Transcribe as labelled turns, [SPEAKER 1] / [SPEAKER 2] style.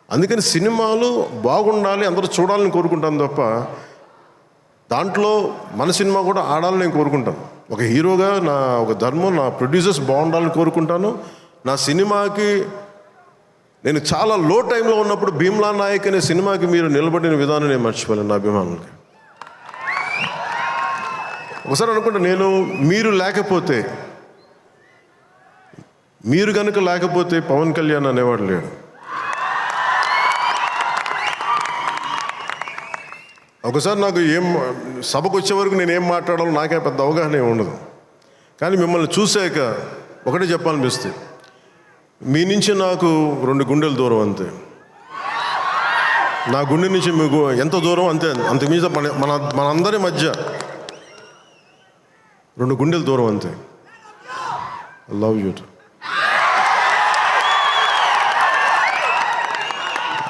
[SPEAKER 1] అందుకని సినిమాలు బాగుండాలి, అందరూ చూడాలని కోరుకుంటాను తప్ప దాంట్లో మన సినిమా కూడా ఆడాలని నేను కోరుకుంటాను. ఒక హీరోగా నా ఒక ధర్మం, నా ప్రొడ్యూసర్స్ బాగుండాలని కోరుకుంటాను. నా సినిమాకి నేను చాలా లో టైంలో ఉన్నప్పుడు భీమ్లా నాయక్ అనే సినిమాకి మీరు నిలబడిన విధానం నేను మర్చిపోలేను నా అభిమానులకి. ఒకసారి అనుకుంటా, నేను మీరు కనుక లేకపోతే పవన్ కళ్యాణ్ అనేవాడు లేడు. ఒకసారి నాకు సభకు వచ్చే వరకు నేను ఏం మాట్లాడాలో నాకే పెద్ద అవగాహన ఏమి ఉండదు. కానీ మిమ్మల్ని చూశాక ఒకటే చెప్పాలనిపిస్తుంది, మీ నుంచి నాకు 2 గుండెలు దూరం అంతే. నా గుండె నుంచి మీకు ఎంత దూరం అంతే, అంతకుమించి మనందరి మధ్య 2 గుండెలు దూరం అంతే. I love you.